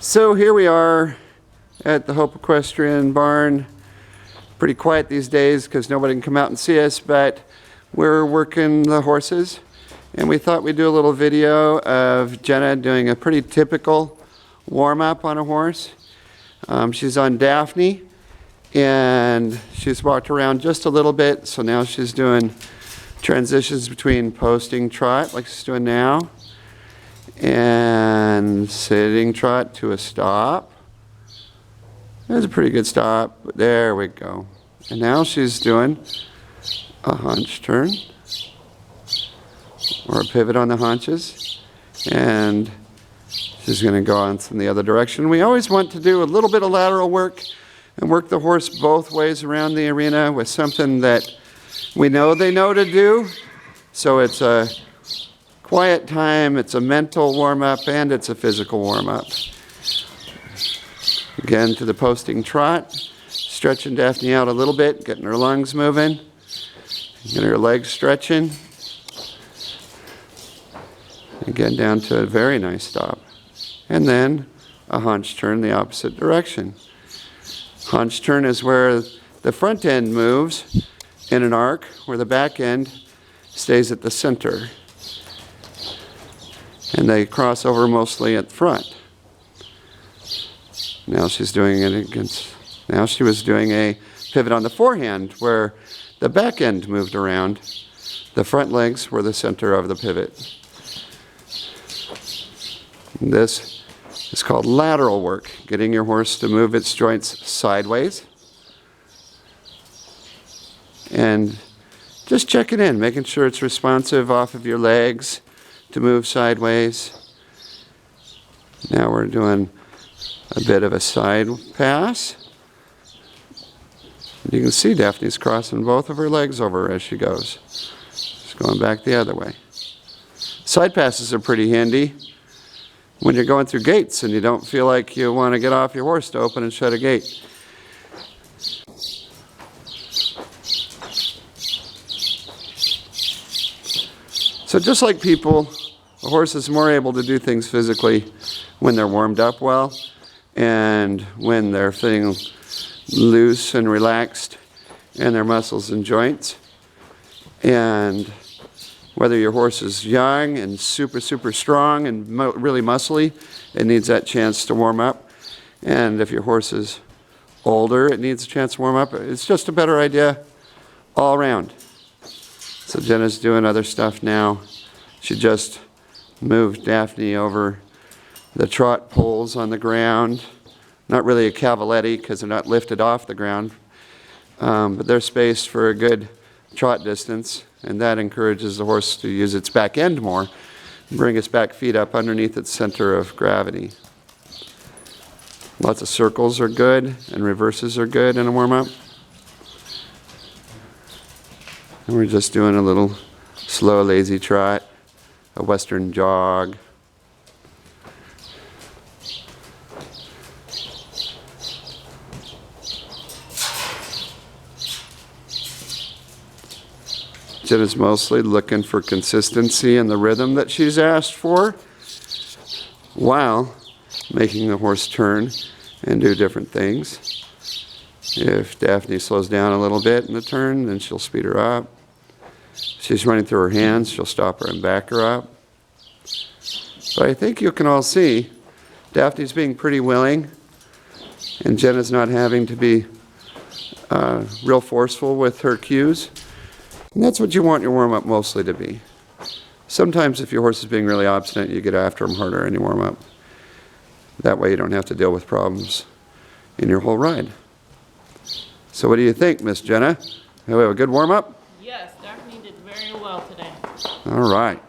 So here we are at the Hope Equestrian Barn. Pretty quiet these days because nobody can come out and see us, but we're working the horses. And we thought we'd do a little video of Jenna doing a pretty typical warm-up on a horse. She's on Daphne, and she's walked around just a little bit, so now she's doing transitions between posting trot, like she's doing now, and sitting trot to a stop. That's a pretty good stop. There we go. And now she's doing a hunch turn, or a pivot on the haunches, and she's going to go on from the other direction. We always want to do a little bit of lateral work and work the horse both ways around the arena with something that we know they know to do. So it's a quiet time, it's a mental warm-up, and it's a physical warm-up. Again, to the posting trot, stretching Daphne out a little bit, getting her lungs moving, getting her legs stretching. Again, down to a very nice stop. And then a hunch turn the opposite direction. Hunch turn is where the front end moves in an arc, where the back end stays at the center. And they cross over mostly at the front. Now she's doing it against, now she was doing a pivot on the forehand where the back end moved around. The front legs were the center of the pivot. And this is called lateral work, getting your horse to move its joints sideways. And just checking in, making sure it's responsive off of your legs to move sideways. Now we're doing a bit of a side pass. You can see Daphne's crossing both of her legs over as she goes. She's going back the other way. Side passes are pretty handy when you're going through gates and you don't feel like you want to get off your horse to open and shut a gate. So just like people, a horse is more able to do things physically when they're warmed up well and when they're feeling loose and relaxed in their muscles and joints. And whether your horse is young and super strong and really muscly, it needs that chance to warm up. And if your horse is older, it needs a chance to warm up. It's just a better idea all around. So Jenna's doing other stuff now. She just moved Daphne over the trot poles on the ground. Not really a cavaletti because they're not lifted off the ground, but they're spaced for a good trot distance, and that encourages the horse to use its back end more, bring its back feet up underneath its center of gravity. Lots of circles are good, and reverses are good in a warm-up. And we're just doing a little slow, lazy trot, a western jog. Jenna's mostly looking for consistency in the rhythm that she's asked for, while making the horse turn and do different things. If Daphne slows down a little bit in the turn, then she'll speed her up. If she's running through her hands, she'll stop her and back her up. But I think you can all see Daphne's being pretty willing, and Jenna's not having to be real forceful with her cues. And that's what you want your warm-up mostly to be. Sometimes if your horse is being really obstinate, you get after him harder in your warm-up. That way you don't have to deal with problems in your whole ride. So what do you think, Miss Jenna? Do we have a good warm-up? Yes, Daphne did very well today. All right.